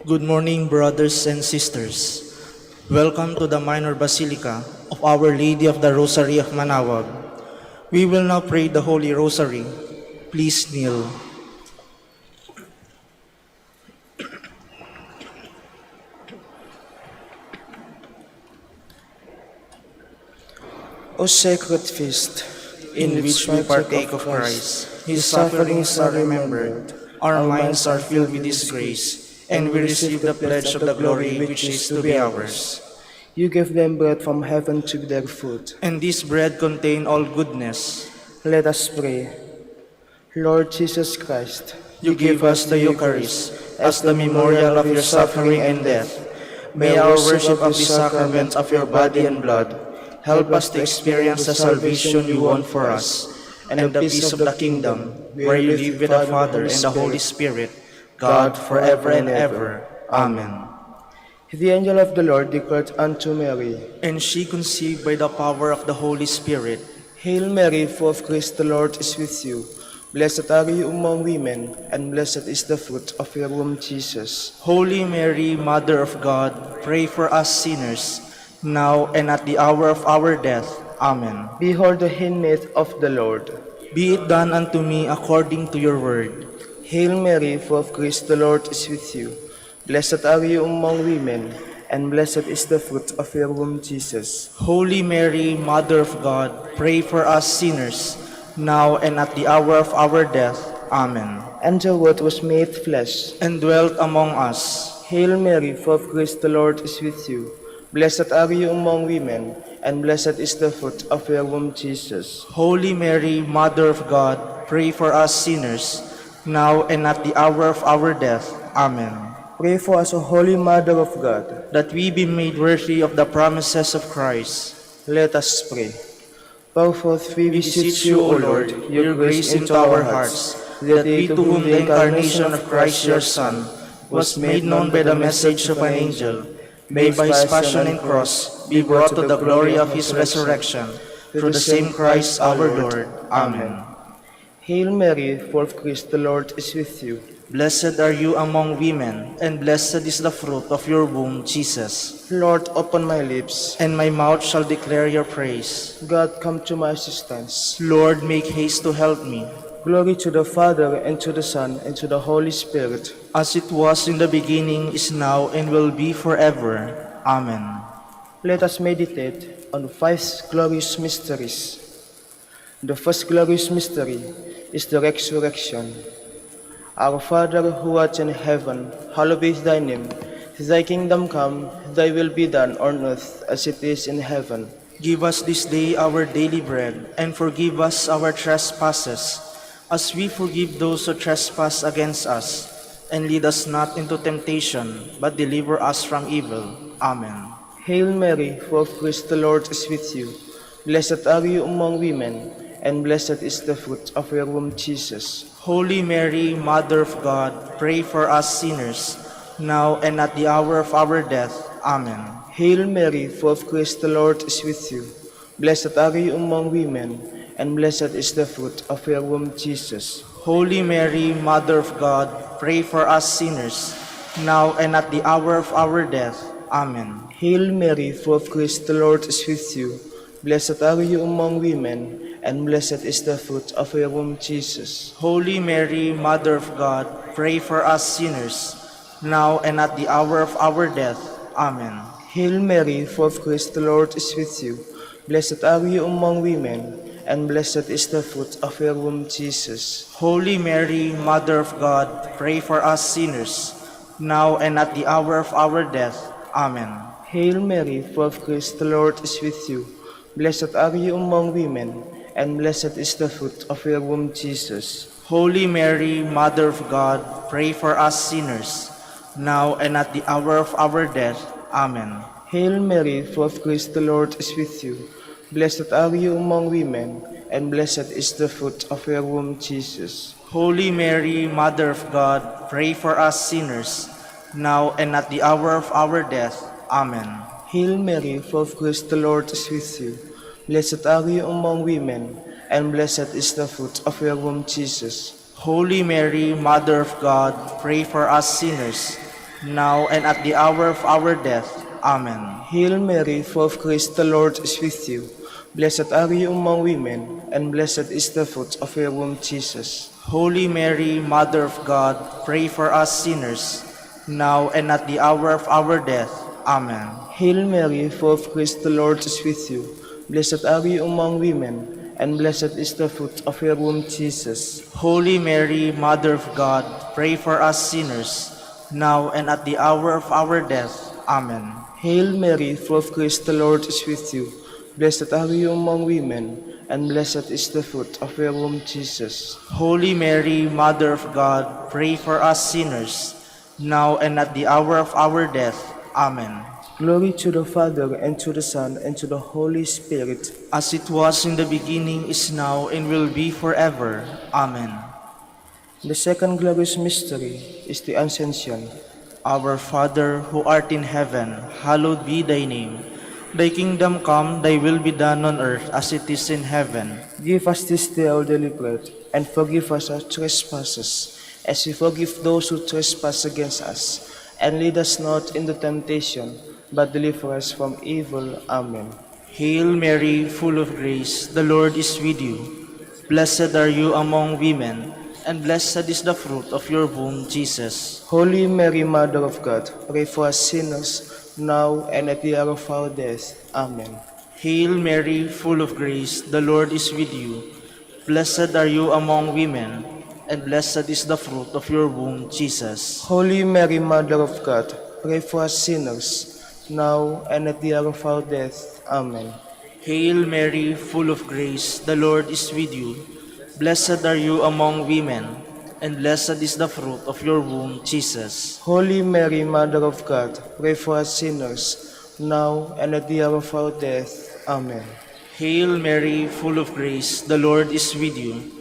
Good morning, brothers and sisters. Welcome to the Minor Basilica of Our Lady of the Rosary of Manaoag. We will now pray the Holy Rosary. Please kneel. O sacred feast, In which we partake of Christ, His sufferings are remembered, our minds are filled with His grace, and we receive the pledge of the glory which is to be ours. you give them bread from heaven to be their food. And this bread contain all goodness. Let us pray. Lord Jesus Christ, You give us the Eucharist as the memorial of your suffering and death. May our worship of the sacrament of your body and blood help us to experience the salvation you won for us, and the peace of the kingdom, where you live with the Father and the Holy Spirit, God, forever and ever. Amen. The angel of the Lord declared unto Mary, And she conceived by the power of the Holy Spirit. Hail Mary, full of grace, the Lord is with you. Blessed are you among women, and blessed is the fruit of your womb, Jesus. Holy Mary, Mother of God, pray for us sinners, now and at the hour of our death. Amen. Behold the handmaid of the Lord. Be it done unto me according to your word. Hail Mary, full of grace, the Lord is with you. Blessed are you among women, and blessed is the fruit of your womb, Jesus. Holy Mary, Mother of God, pray for us sinners, now and at the hour of our death. Amen. And the Word was made flesh. And dwelt among us. Hail Mary, full of grace, the Lord is with you. Blessed are you among women, and blessed is the fruit of your womb, Jesus. Holy Mary, Mother of God, pray for us sinners, now and at the hour of our death. Amen. Pray for us, O Holy Mother of God. That we be made worthy of the promises of Christ. Let us pray. Powerful, we beseech you, O Lord, your grace into our hearts, that we to whom the incarnation of Christ your Son was made known by the message of an angel, may by his passion and cross be brought to the glory of his resurrection, through the same Christ our Lord. Amen. Hail Mary, full of grace, the Lord is with you. Blessed are you among women, and blessed is the fruit of your womb, Jesus. Lord, open my lips, And my mouth shall declare your praise. God, come to my assistance. Lord, make haste to help me. Glory to the Father, and to the Son, and to the Holy Spirit. As it was in the beginning, is now, and will be forever. Amen. Let us meditate on 5 glorious mysteries. The first glorious mystery is the resurrection. Our Father, who art in heaven, hallowed be thy name. Thy kingdom come, thy will be done on earth as it is in heaven. Give us this day our daily bread, and forgive us our trespasses, as we forgive those who trespass against us. And lead us not into temptation, but deliver us from evil. Amen. Hail Mary, full of grace, the Lord is with you. Blessed are you among women, and blessed is the fruit of your womb, Jesus. Holy Mary, Mother of God, pray for us sinners, now and at the hour of our death. Amen. Hail Mary, full of grace, the Lord is with you. Blessed are you among women, and blessed is the fruit of your womb, Jesus. Holy Mary, Mother of God, pray for us sinners, now and at the hour of our death. Amen. Hail Mary, full of grace, the Lord is with you. Blessed are you among women, and blessed is the fruit of your womb, Jesus. Holy Mary, Mother of God, pray for us sinners, now and at the hour of our death. Amen. Hail Mary, full of grace, the Lord is with you. Blessed are you among women, and blessed is the fruit of your womb, Jesus. Holy Mary, Mother of God, pray for us sinners, now and at the hour of our death. Amen. Hail Mary, full of grace, the Lord is with you. Blessed are you among women, and blessed is the fruit of your womb, Jesus. Holy Mary, Mother of God, pray for us sinners, now and at the hour of our death. Amen. Hail Mary, full of grace, the Lord is with you. Blessed are you among women, and blessed is the fruit of your womb, Jesus. Holy Mary, Mother of God, pray for us sinners, now and at the hour of our death. Amen. Hail Mary, full of grace, the Lord is with you. Blessed are you among women, and blessed is the fruit of your womb, Jesus. Holy Mary, Mother of God, pray for us sinners, now and at the hour of our death. Amen. Hail Mary, full of grace, the Lord is with you. Blessed are you among women, and blessed is the fruit of your womb, Jesus. Holy Mary, Mother of God, pray for us sinners, now and at the hour of our death. Amen. Hail Mary, full of grace, the Lord is with you. Blessed are you among women, and blessed is the fruit of your womb, Jesus. Holy Mary, Mother of God, pray for us sinners, now and at the hour of our death. Amen. Hail Mary, full of grace, the Lord is with you. Blessed are you among women, and blessed is the fruit of your womb, Jesus. Holy Mary, Mother of God, pray for us sinners, now and at the hour of our death. Amen. Glory to the Father, and to the Son, and to the Holy Spirit. As it was in the beginning, is now, and will be forever. Amen. The second glorious mystery is the Ascension. Our Father, who art in heaven, hallowed be thy name. Thy kingdom come, thy will be done on earth as it is in heaven. Give us this day our daily bread, and forgive us our trespasses, as we forgive those who trespass against us. And lead us not into temptation, but deliver us from evil. Amen. Hail Mary, full of grace, the Lord is with you. Blessed are you among women, and blessed is the fruit of your womb, Jesus. Holy Mary, Mother of God, pray for us sinners, now and at the hour of our death. Amen. Hail Mary, full of grace, the Lord is with you. Blessed are you among women, and blessed is the fruit of your womb, Jesus. Holy Mary, Mother of God, pray for us sinners, now and at the hour of our death. Amen. Hail Mary, full of grace, the Lord is with you. Blessed are you among women, and blessed is the fruit of your womb, Jesus. Holy Mary, Mother of God, pray for us sinners, now and at the hour of our death. Amen. Hail Mary, full of grace, the Lord is with you.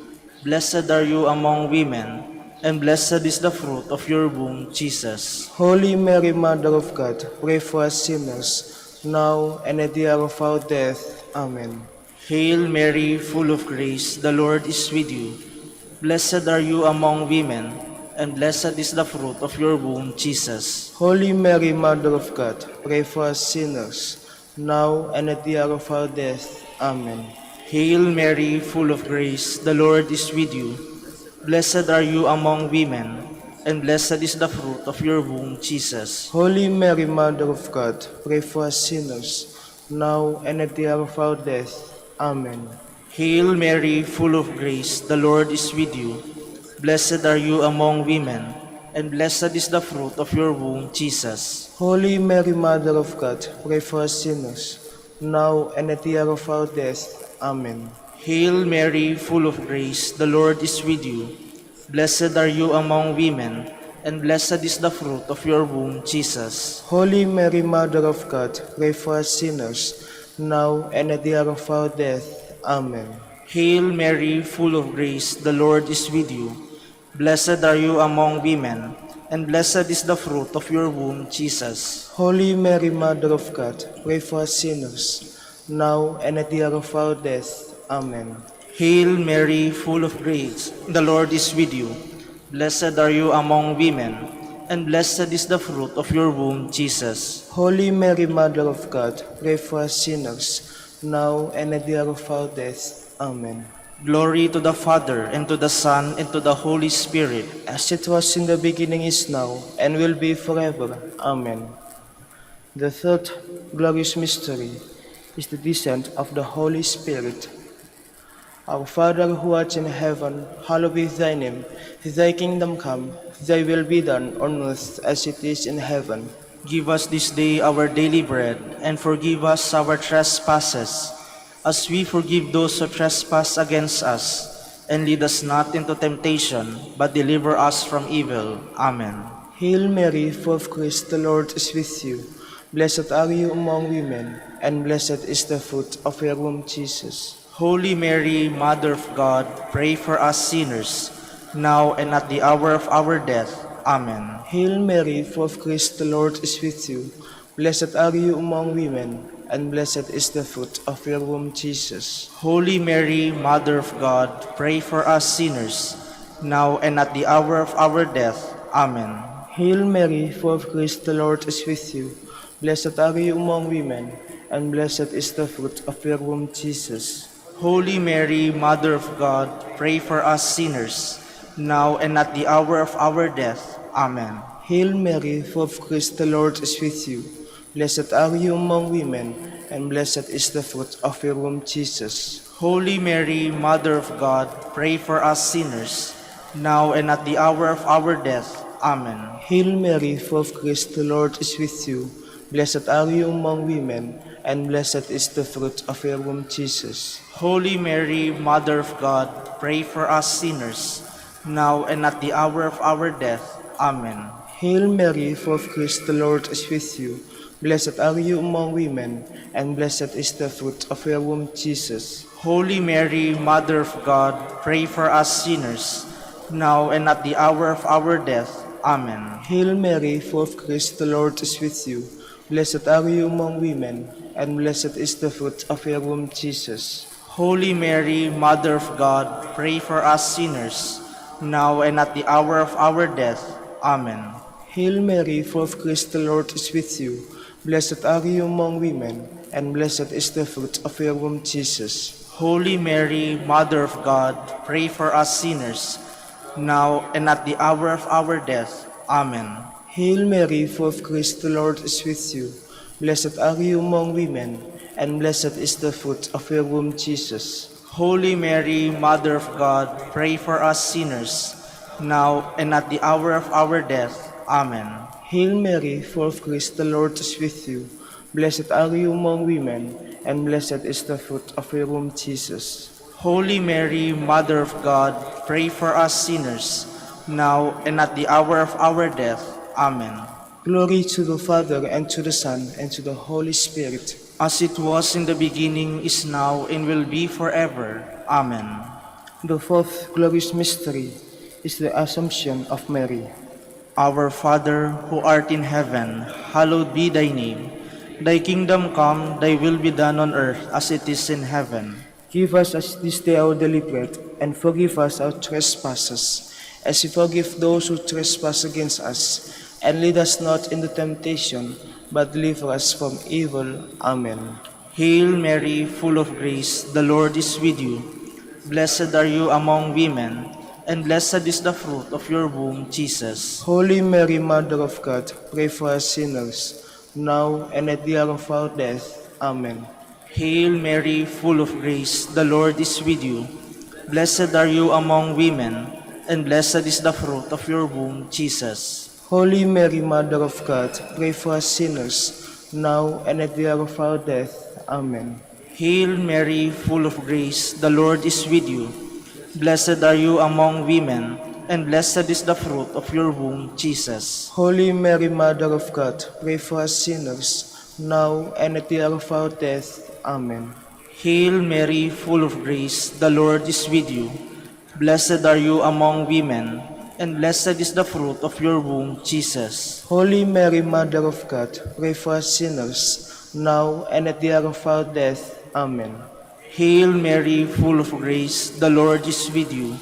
Blessed are you among women, and blessed is the fruit of your womb, Jesus. Holy Mary, Mother of God, pray for us sinners, now and at the hour of our death. Amen. Hail Mary, full of grace, the Lord is with you. Blessed are you among women, and blessed is the fruit of your womb, Jesus. Holy Mary, Mother of God, pray for us sinners, now and at the hour of our death. Amen. Hail Mary, full of grace, the Lord is with you. Blessed are you among women, and blessed is the fruit of your womb, Jesus. Holy Mary, Mother of God, pray for us sinners, now and at the hour of our death. Amen. Hail Mary, full of grace, the Lord is with you. Blessed are you among women, and blessed is the fruit of your womb, Jesus. Holy Mary, Mother of God, pray for us sinners, now and at the hour of our death. Amen. Hail Mary, full of grace, the Lord is with you. Blessed are you among women, and blessed is the fruit of your womb, Jesus. Holy Mary, Mother of God, pray for us sinners, now and at the hour of our death. Amen. Hail Mary, full of grace, the Lord is with you. Blessed are you among women, and blessed is the fruit of your womb, Jesus. Holy Mary, Mother of God, pray for us sinners, now and at the hour of our death. Amen. Hail Mary, full of grace, the Lord is with you. Blessed are you among women, and blessed is the fruit of your womb, Jesus. Holy Mary, Mother of God, pray for us sinners, now and at the hour of our death. Amen. Glory to the Father, and to the Son, and to the Holy Spirit. As it was in the beginning, is now, and will be forever. Amen. The third glorious mystery is the descent of the Holy Spirit. Our Father who art in heaven, hallowed be thy name. Thy kingdom come, thy will be done on earth as it is in heaven. Give us this day our daily bread, and forgive us our trespasses, as we forgive those who trespass against us. And lead us not into temptation, but deliver us from evil. Amen. Hail Mary, full of grace, the Lord is with you. Blessed are you among women, and blessed is the fruit of your womb, Jesus. Holy Mary, Mother of God, pray for us sinners, now and at the hour of our death. Amen. Hail Mary, full of grace, the Lord is with you. Blessed are you among women, and blessed is the fruit of your womb, Jesus. Holy Mary, Mother of God, pray for us sinners, now and at the hour of our death. Amen. Hail Mary, full of grace, the Lord is with you. Blessed are you among women, and blessed is the fruit of your womb, Jesus. Holy Mary, Mother of God, pray for us sinners, now and at the hour of our death. Amen. Hail Mary, full of grace, the Lord is with you. Blessed are you among women, and blessed is the fruit of your womb, Jesus. Holy Mary, Mother of God, pray for us sinners, now and at the hour of our death. Amen. Hail Mary, full of grace, the Lord is with you. Blessed are you among women, and blessed is the fruit of your womb, Jesus. Holy Mary, Mother of God, pray for us sinners, now and at the hour of our death. Amen. Hail Mary, full of grace, the Lord is with you. Blessed are you among women, and blessed is the fruit of your womb, Jesus. Holy Mary, Mother of God, pray for us sinners, now and at the hour of our death. Amen. Hail Mary, full of grace, the Lord is with you. Blessed are you among women, and blessed is the fruit of your womb, Jesus. Holy Mary, Mother of God, pray for us sinners, now and at the hour of our death. Amen. Hail Mary, full of grace, the Lord is with you. Blessed are you among women, and blessed is the fruit of your womb, Jesus. Holy Mary, Mother of God, pray for us sinners, now and at the hour of our death. Amen. Hail Mary, full of grace, the Lord is with you. Blessed are you among women, and blessed is the fruit of your womb, Jesus. Holy Mary, Mother of God, pray for us sinners, now and at the hour of our death. Amen. Hail Mary, full of grace, the Lord is with you. Blessed are you among women, and blessed is the fruit of your womb, Jesus. Holy Mary, Mother of God, pray for us sinners, now and at the hour of our death. Amen. Glory to the Father, and to the Son, and to the Holy Spirit. As it was in the beginning, is now, and will be forever. Amen. The fourth glorious mystery is the Assumption of Mary. Our Father, who art in heaven, hallowed be thy name. Thy kingdom come, thy will be done on earth as it is in heaven. Give us this day our daily bread, and forgive us our trespasses, as we forgive those who trespass against us. And lead us not into temptation, but deliver us from evil. Amen. Hail Mary, full of grace, the Lord is with you. Blessed are you among women, and blessed is the fruit of your womb, Jesus. Holy Mary, Mother of God, pray for us sinners, now and at the hour of our death. Amen. Hail Mary, full of grace, the Lord is with you. Blessed are you among women, and blessed is the fruit of your womb, Jesus. Holy Mary, Mother of God, pray for us sinners, now and at the hour of our death. Amen. Hail Mary, full of grace, the Lord is with you. Blessed are you among women, and blessed is the fruit of your womb, Jesus. Holy Mary, Mother of God, pray for us sinners, now and at the hour of our death. Amen. Hail Mary, full of grace, the Lord is with you. Blessed are you among women, and blessed is the fruit of your womb, Jesus. Holy Mary, Mother of God, pray for us sinners, now and at the hour of our death. Amen. Hail Mary, full of grace, the Lord is with you.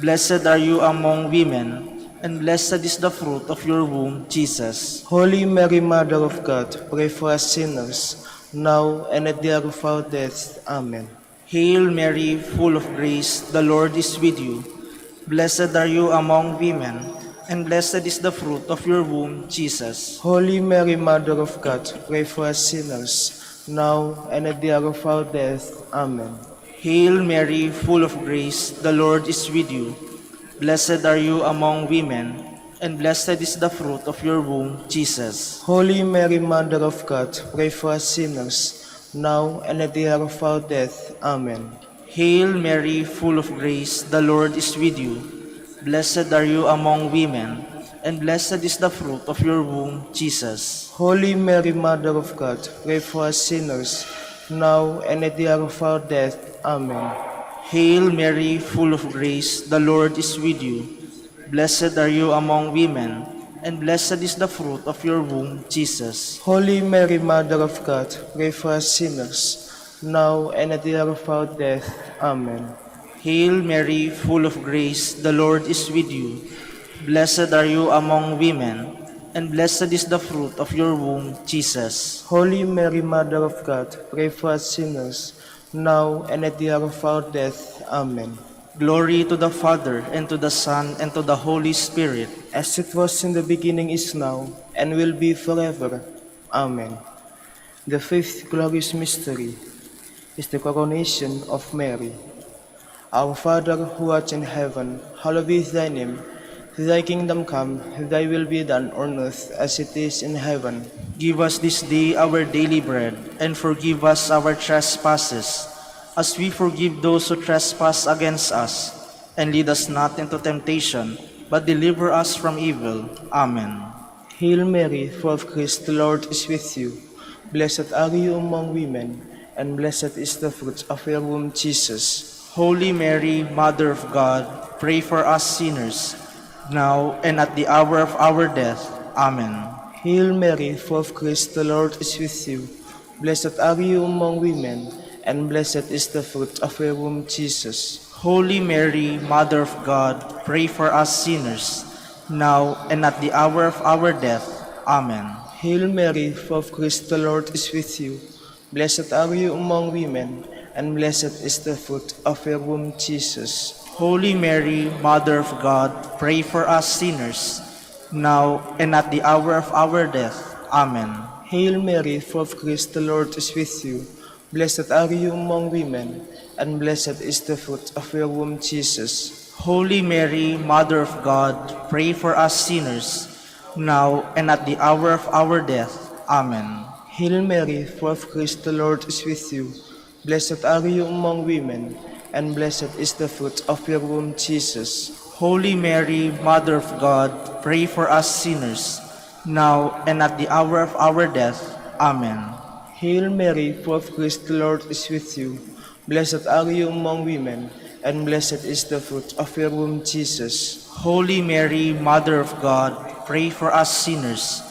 Blessed are you among women, and blessed is the fruit of your womb, Jesus. Holy Mary, Mother of God, pray for us sinners, now and at the hour of our death. Amen. Hail Mary, full of grace, the Lord is with you. Blessed are you among women, and blessed is the fruit of your womb, Jesus. Holy Mary, Mother of God, pray for us sinners, now and at the hour of our death. Amen. Hail Mary, full of grace, the Lord is with you. Blessed are you among women, and blessed is the fruit of your womb, Jesus. Holy Mary, Mother of God, pray for us sinners, now and at the hour of our death. Amen. Hail Mary, full of grace, the Lord is with you. Blessed are you among women, and blessed is the fruit of your womb, Jesus. Holy Mary, Mother of God, pray for us sinners, now and at the hour of our death. Amen. Hail Mary, full of grace, the Lord is with you. Blessed are you among women, and blessed is the fruit of your womb, Jesus. Holy Mary, Mother of God, pray for us sinners, now and at the hour of our death. Amen. Hail Mary, full of grace, the Lord is with you. Blessed are you among women, and blessed is the fruit of your womb, Jesus. Holy Mary, Mother of God, pray for us sinners, now and at the hour of our death. Amen. Glory to the Father, and to the Son, and to the Holy Spirit. As it was in the beginning, is now, and will be forever. Amen. The fifth glorious mystery is the coronation of Mary. Our Father, who art in heaven, hallowed be thy name. Thy kingdom come, thy will be done on earth as it is in heaven. Give us this day our daily bread, and forgive us our trespasses, as we forgive those who trespass against us. And lead us not into temptation, but deliver us from evil. Amen. Hail Mary, full of grace, the Lord is with you. Blessed are you among women, and blessed is the fruit of your womb, Jesus. Holy Mary, Mother of God, pray for us sinners, now and at the hour of our death. Amen. Hail Mary, full of grace, the Lord is with you. Blessed are you among women, and blessed is the fruit of your womb, Jesus. Holy Mary, Mother of God, pray for us sinners, now and at the hour of our death. Amen. Hail Mary, full of grace, the Lord is with you. Blessed are you among women, and blessed is the fruit of your womb, Jesus. Holy Mary, Mother of God, pray for us sinners, now and at the hour of our death. Amen. Hail Mary, full of grace, the Lord is with you. Blessed are you among women, and blessed is the fruit of your womb, Jesus. Holy Mary, Mother of God, pray for us sinners, now and at the hour of our death. Amen. Hail Mary, full of grace, the Lord is with you. Blessed are you among women, and blessed is the fruit of your womb, Jesus. Holy Mary, Mother of God, pray for us sinners, now and at the hour of our death. Amen. Hail Mary, full of grace, the Lord is with you. Blessed are you among women, and blessed is the fruit of your womb, Jesus. Holy Mary, Mother of God, pray for us sinners,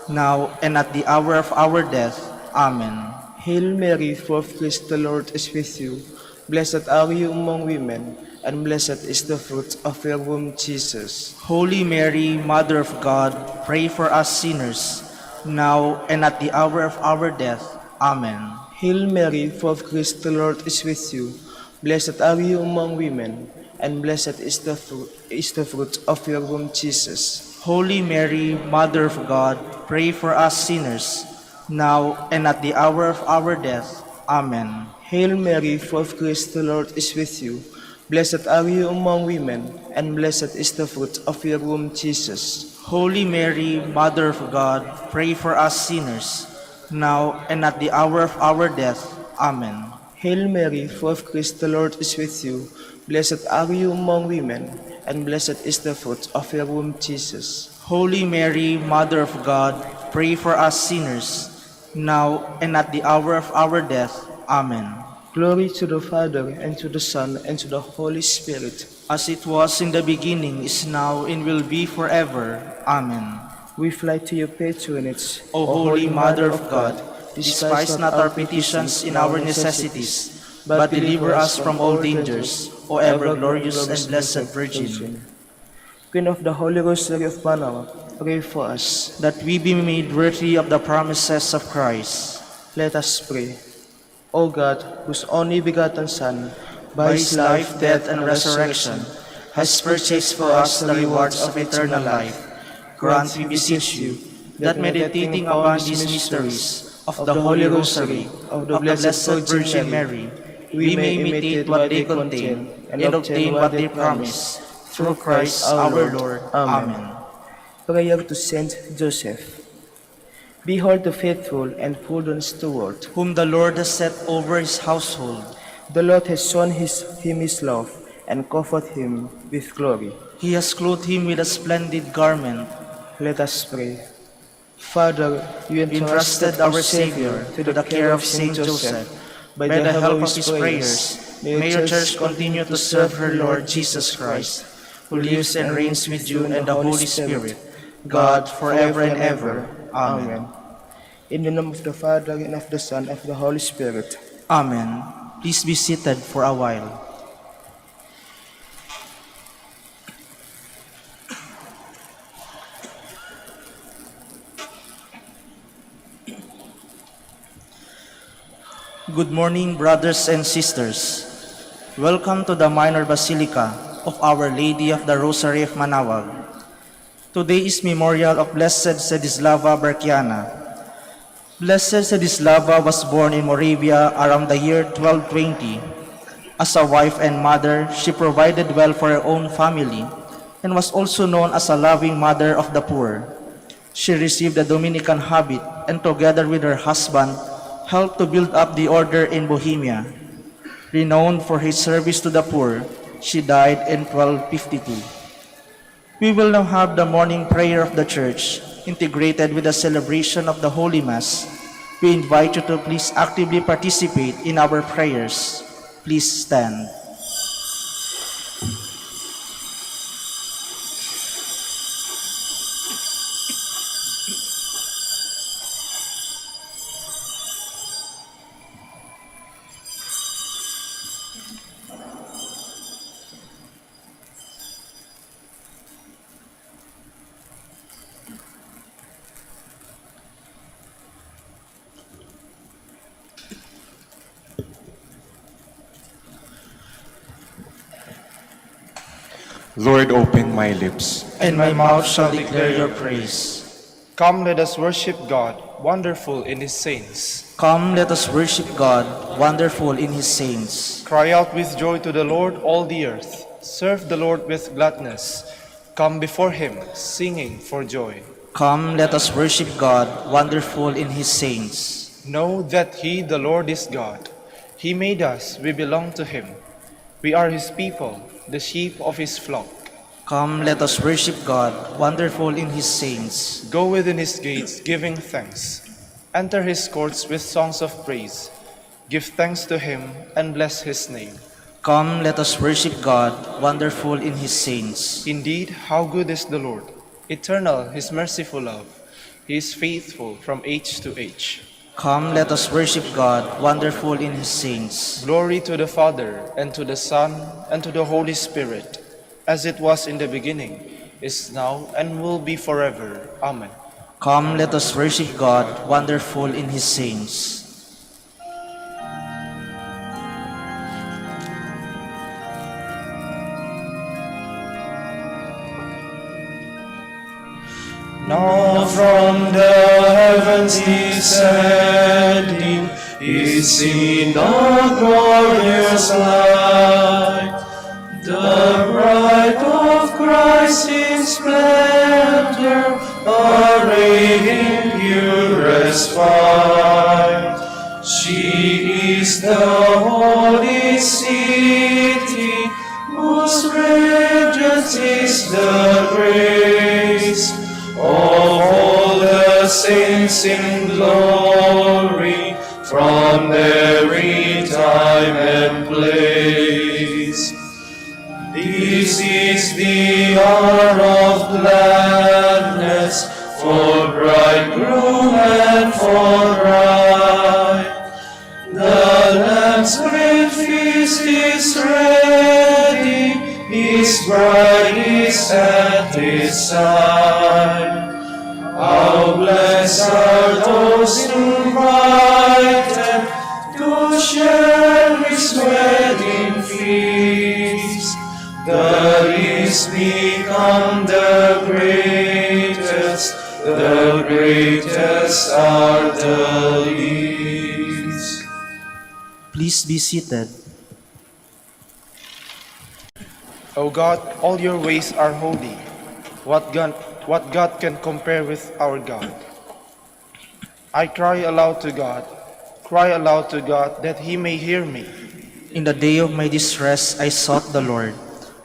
now and at the hour of our death. Amen. Hail Mary, full of grace, the Lord is with you. Blessed are you among women, and blessed is the fruit of your womb, Jesus. Holy Mary, Mother of God, pray for us sinners, now and at the hour of our death. Amen. Hail Mary, full of grace, the Lord is with you. Blessed are you among women, and blessed is the fruit of your womb, Jesus. Holy Mary, Mother of God, pray for us sinners, now and at the hour of our death. Amen. Hail Mary, full of grace, the Lord is with you. Blessed are you among women, and blessed is the fruit of your womb, Jesus. Holy Mary, Mother of God, pray for us sinners, now and at the hour of our death. Amen. Hail Mary, full of grace, the Lord is with you. Blessed are you among women, and blessed is the fruit of your womb, Jesus. Holy Mary, Mother of God, pray for us sinners, now and at the hour of our death. Amen. Glory to the Father, and to the Son, and to the Holy Spirit. As it was in the beginning, is now, and will be forever. Amen. We fly to your patronage, O Holy Mother of God, despise not our petitions in our necessities, but deliver us from all dangers, O ever glorious and blessed Virgin. Queen of the Holy Rosary of Manaoag, pray for us. That we be made worthy of the promises of Christ. Let us pray. O God, whose only begotten Son, By his life, death, and resurrection, has purchased for us the rewards of eternal life, grant, we beseech you, that meditating upon these mysteries of the Holy Rosary of the Blessed Virgin Mary, we may imitate what they contain and obtain what they promise, through Christ our Lord. Amen. Prayer to Saint Joseph. Behold the faithful and prudent steward. Whom the Lord has set over his household. The Lord has shown him his love and covered him with glory. He has clothed him with a splendid garment. Let us pray. Father, you Entrusted our Savior to the care of Saint Joseph. By the help of his prayers, may your church continue to serve her Lord Jesus Christ, who lives and reigns with you and the Holy Spirit, God, forever and ever. Amen. In the name of the Father, and of the Son, and of the Holy Spirit. Amen. Please be seated for a while. Good morning, brothers and sisters. Welcome to the Minor Basilica of Our Lady of the Rosary of Manaoag. Today is memorial of Blessed Zedislava Berkiana. Blessed Zedislava was born in Moravia around the year 1220. As a wife and mother, she provided well for her own family and was also known as a loving mother of the poor. She received the Dominican habit and together with her husband, helped to build up the order in Bohemia. Renowned for his service to the poor, she died in 1252. We will now have the morning prayer of the Church, integrated with the celebration of the Holy Mass. We invite you to please actively participate in our prayers. Please stand. Lord, open my lips. And my mouth shall declare your praise. Come, let us worship God, wonderful in His saints. Come, let us worship God, wonderful in His saints. Cry out with joy to the Lord, all the earth. Serve the Lord with gladness. Come before Him, singing for joy. Come, let us worship God, wonderful in His saints. Know that He, the Lord, is God. He made us, we belong to Him. We are His people, the sheep of His flock. Come, let us worship God, wonderful in His saints. Go within His gates, giving thanks. Enter His courts with songs of praise. Give thanks to Him and bless His name. Come, let us worship God, wonderful in His saints. Indeed, how good is the Lord! Eternal His merciful love. He is faithful from age to age. Come, let us worship God, wonderful in His saints. Glory to the Father, and to the Son, and to the Holy Spirit, as it was in the beginning, is now, and will be forever. Amen. Come, let us worship God, wonderful in His saints. Now from the heavens descending is seen a glorious light, the bride of Christ in splendor, arrayed in purest white. She is the holy city, whose radiance is the grace of all the saints in glory, from every time and place. This is the hour of gladness, for bridegroom and for bride. The Lamb's great feast is ready, His bride is at His side. How blessed are those invited to share His wedding feast. The least become the greatest are the least. Please be seated. O God, all your ways are holy. What God can compare with our God? I cry aloud to God that He may hear me. In the day of my distress, I sought the Lord.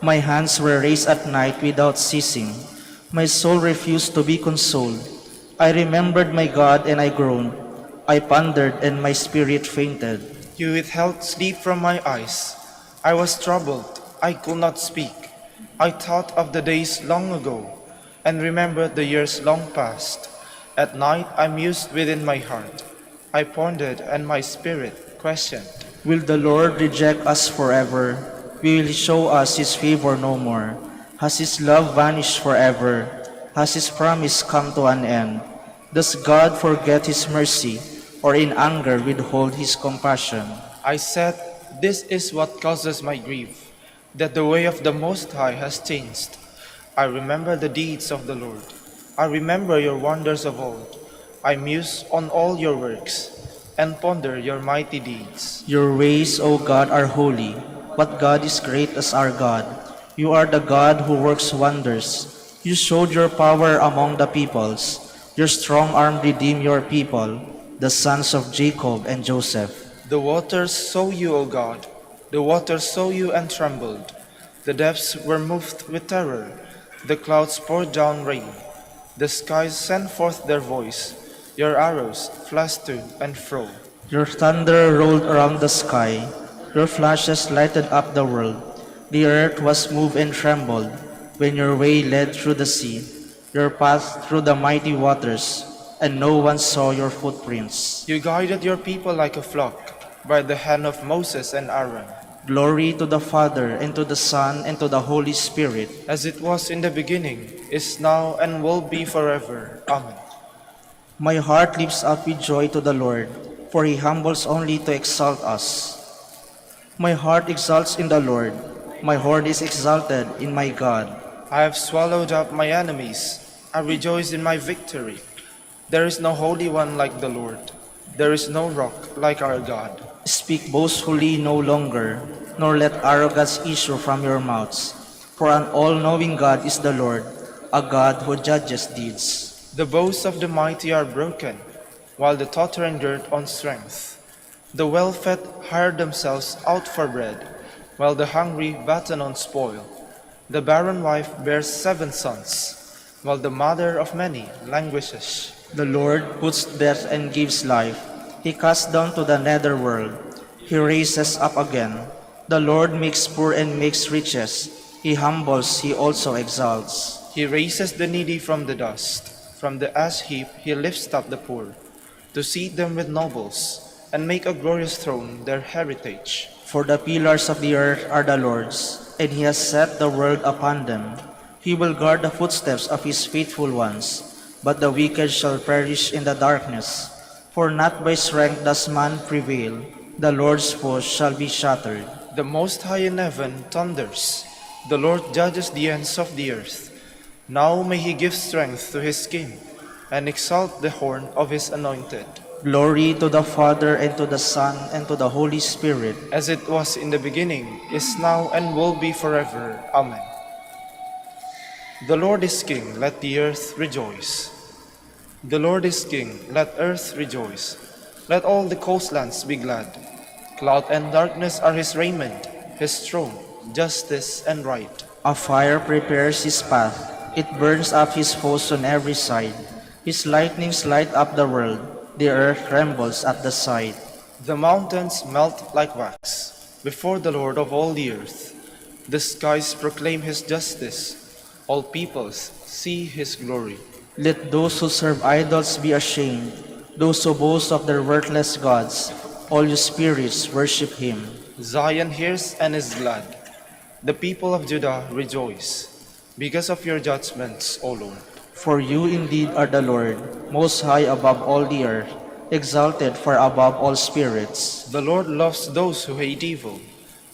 My hands were raised at night without ceasing. My soul refused to be consoled. I remembered my God and I groaned. I pondered and my spirit fainted. You withheld sleep from my eyes. I was troubled. I could not speak. I thought of the days long ago and remembered the years long past. At night I mused within my heart. I pondered and my spirit questioned. Will the Lord reject us forever? Will He show us His favor no more? Has His love vanished forever? Has His promise come to an end? Does God forget His mercy? or in anger withhold his compassion. I said, "This is what causes my grief, that the way of the Most High has changed." I remember the deeds of the Lord. I remember your wonders of old. I muse on all your works and ponder your mighty deeds. Your ways, O God, are holy. What God is great as our God? You are the God who works wonders. You showed your power among the peoples. Your strong arm redeemed your people, the sons of Jacob and Joseph. The waters saw you, O God. The waters saw you and trembled. The depths were moved with terror. The clouds poured down rain. The skies sent forth their voice. Your arrows flashed to and fro. Your thunder rolled around the sky. Your flashes lighted up the world. The earth was moved and trembled when your way led through the sea, your path through the mighty waters, and no one saw your footprints. You guided your people like a flock by the hand of Moses and Aaron. Glory to the Father, and to the Son, and to the Holy Spirit. As it was in the beginning, is now, and will be forever. Amen. My heart leaps up with joy to the Lord, for he humbles only to exalt us. My heart exalts in the Lord. My heart is exalted in my God. I have swallowed up my enemies. I rejoice in my victory. There is no Holy One like the Lord. There is no rock like our God. Speak boastfully no longer, nor let arrogance issue from your mouths. For an all-knowing God is the Lord, a God who judges deeds. The bows of the mighty are broken, while the tottering gird on strength. The well-fed hire themselves out for bread, while the hungry batten on spoil. The barren wife bears 7 sons, while the mother of many languishes. The Lord puts death and gives life. He casts down to the nether world. He raises up again. The Lord makes poor and makes riches. He humbles, he also exalts. He raises the needy from the dust. From the ash heap he lifts up the poor, to seat them with nobles, and make a glorious throne their heritage. For the pillars of the earth are the Lord's, and he has set the world upon them. He will guard the footsteps of his faithful ones, but the wicked shall perish in the darkness. For not by strength does man prevail. The Lord's foes shall be shattered. The Most High in heaven thunders. The Lord judges the ends of the earth. Now may he give strength to his king, and exalt the horn of his anointed. Glory to the Father, and to the Son, and to the Holy Spirit. As it was in the beginning, is now, and will be forever. Amen. The Lord is king, let the earth rejoice. The Lord is king, let earth rejoice. Let all the coastlands be glad. Cloud and darkness are his raiment, his throne, justice and right. A fire prepares his path. It burns up his foes on every side. His lightnings light up the world. The earth trembles at the sight. The mountains melt like wax before the Lord of all the earth. The skies proclaim his justice. All peoples see his glory. Let those who serve idols be ashamed, those who boast of their worthless gods. All you spirits worship him. Zion hears and is glad. The people of Judah rejoice because of your judgments, O Lord. For you indeed are the Lord, most high above all the earth, exalted far above all spirits. The Lord loves those who hate evil.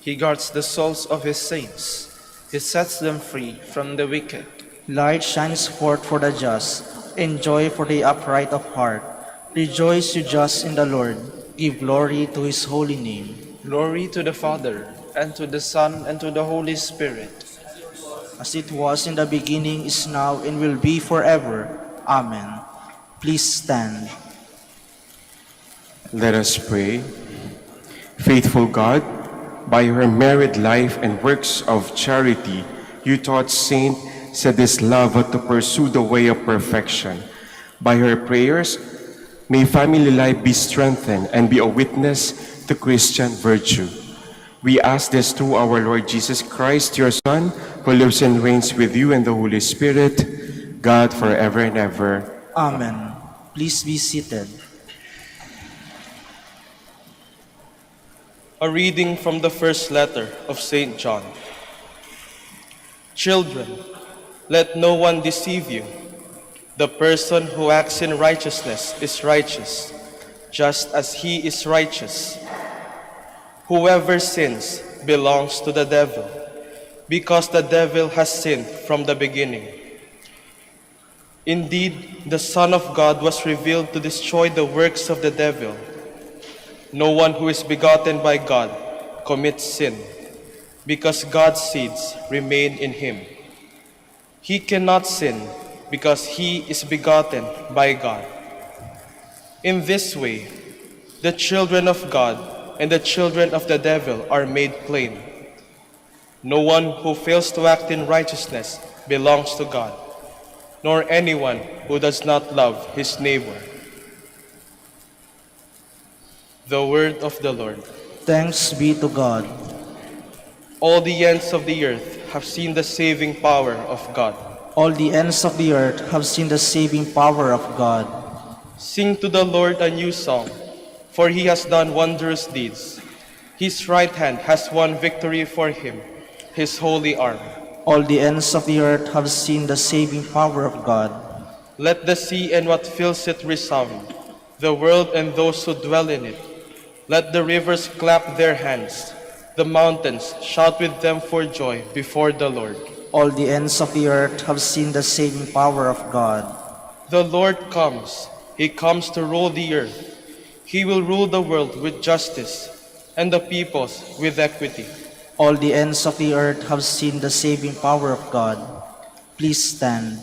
He guards the souls of his saints. He sets them free from the wicked. Light shines forth for the just, and joy for the upright of heart. Rejoice, you just, in the Lord. Give glory to his holy name. Glory to the Father, and to the Son, and to the Holy Spirit. As it was in the beginning, is now, and will be forever. Amen. Please stand. Let us pray. Faithful God, by her married life and works of charity, you taught Saint Zedislava to pursue the way of perfection. By her prayers, may family life be strengthened and be a witness to Christian virtue. We ask this through our Lord Jesus Christ, your Son, who lives and reigns with you and the Holy Spirit, God forever and ever. Amen. Please be seated. A reading from the first letter of St. John. Children, let no one deceive you. The person who acts in righteousness is righteous, just as he is righteous. Whoever sins belongs to the devil, because the devil has sinned from the beginning. Indeed, the Son of God was revealed to destroy the works of the devil. No one who is begotten by God commits sin, because God's seeds remain in him. He cannot sin because he is begotten by God. In this way, the children of God and the children of the devil are made plain. No one who fails to act in righteousness belongs to God, nor anyone who does not love his neighbor. The word of the Lord. Thanks be to God. All the ends of the earth have seen the saving power of God. All the ends of the earth have seen the saving power of God. Sing to the Lord a new song, for he has done wondrous deeds. His right hand has won victory for him, his holy arm. All the ends of the earth have seen the saving power of God. Let the sea and what fills it resound, the world and those who dwell in it. Let the rivers clap their hands, the mountains shout with them for joy before the Lord. All the ends of the earth have seen the saving power of God. The Lord comes, he comes to rule the earth. He will rule the world with justice and the peoples with equity. All the ends of the earth have seen the saving power of God. Please stand.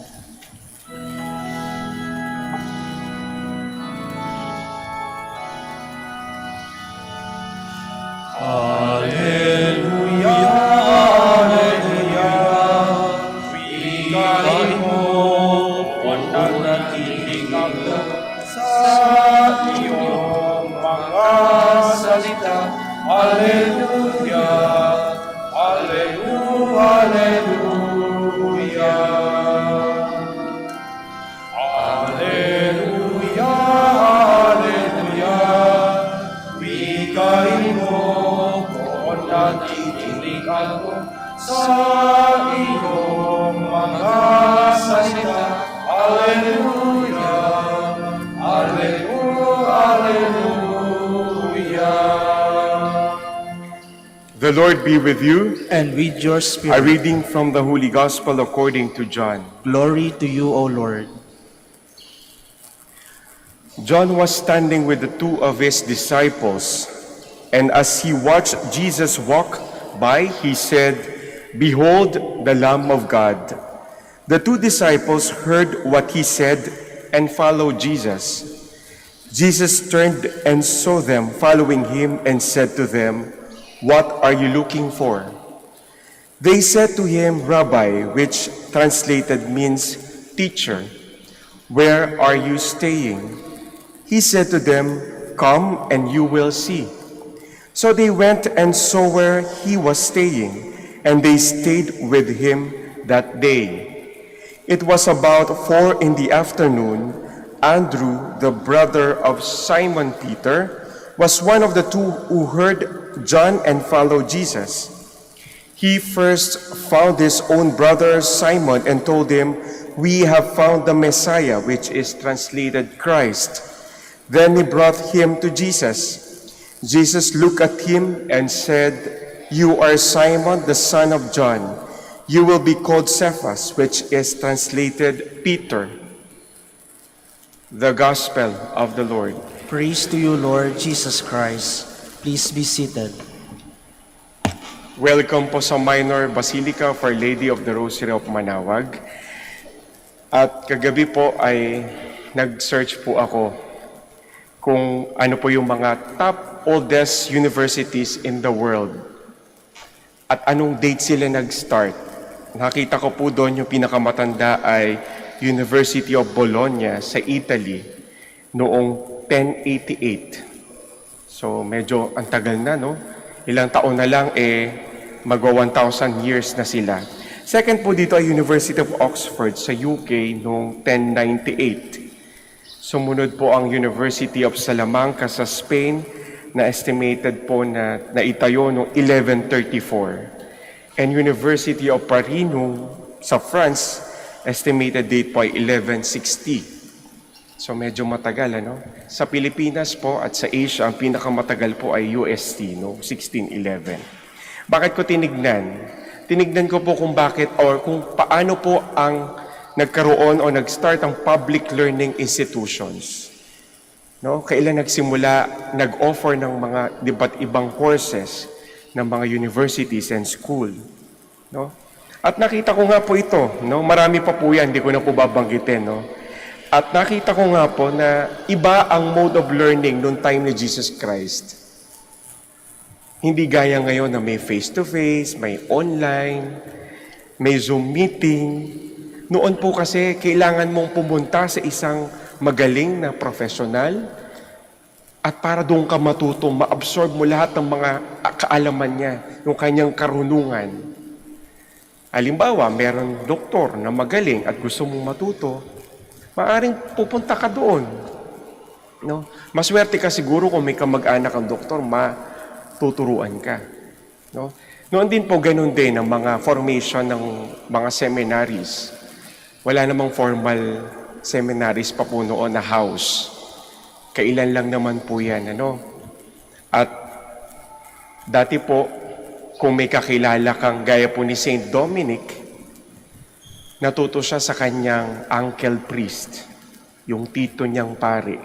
The Lord be with you. And with your A spirit. reading from the Holy Gospel according to John. Glory to you, O Lord. John was standing with the two of his disciples, and as he watched Jesus walk by, he said, "Behold the Lamb of God." The two disciples heard what he said and followed Jesus. Jesus turned and saw them following him and said to them, "What are you looking for?" They said to him, "Rabbi," which translated means teacher, "where are you staying?" He said to them, "Come and you will see." So they went and saw where he was staying, and they stayed with him that day. It was about 4 p.m. Andrew, the brother of Simon Peter, was one of the two who heard John and followed Jesus. He first found his own brother Simon and told him, "We have found the Messiah," which is translated Christ. Then he brought him to Jesus. Jesus looked at him and said, "You are Simon, the son of John. You will be called Cephas," which is translated Peter. The Gospel of the Lord. Praise to you, Lord Jesus Christ. Please be seated. Welcome po sa Minor Basilica of Our Lady of the Rosary of Manaoag. At kagabi po ay nag-search po ako kung ano po yung mga top oldest universities in the world at anong date sila nag-start. Nakita ko po doon yung pinakamatanda ay University of Bologna sa Italy noong 1088. So medyo ang tagal na, no? Ilang taon na lang magwa 1,000 years na sila. Second po dito ay University of Oxford sa UK noong 1098. Sumunod po ang University of Salamanca sa Spain na estimated po na naitayo noong 1134. And University of Paris sa France, estimated date po ay 1160. So medyo matagal, ano? Sa Pilipinas po at sa Asia, ang pinakamatagal po ay UST, no? 1611. Bakit ko tinignan? Tinignan ko po kung bakit or kung paano po ang nagkaroon o nag-start ang public learning institutions. No? Kailan nagsimula, nag-offer ng mga iba't ibang courses ng mga universities and school. No? At nakita ko nga po ito, no? Marami pa po yan, hindi ko na po babanggitin. No? At nakita ko nga po na iba ang mode of learning noong time ni Jesus Christ. Hindi gaya ngayon na may face-to-face, may online, may Zoom meeting. Noon po kasi kailangan mong pumunta sa isang magaling na profesional at para doon ka matuto, ma-absorb mo lahat ng mga kaalaman niya, yung kanyang karunungan. Halimbawa, meron doktor na magaling at gusto mong matuto, maaaring pupunta ka doon. No? Maswerte ka siguro kung may kamag-anak ang doktor, matuturuan ka. No? Noon din po ganun din ang mga formation ng mga seminaries. Wala namang formal seminaries pa po noon na house. Kailan lang naman po yan, ano? At dati po, kung may kakilala kang gaya po ni Saint Dominic, natuto siya sa kanyang uncle priest, yung tito niyang pare.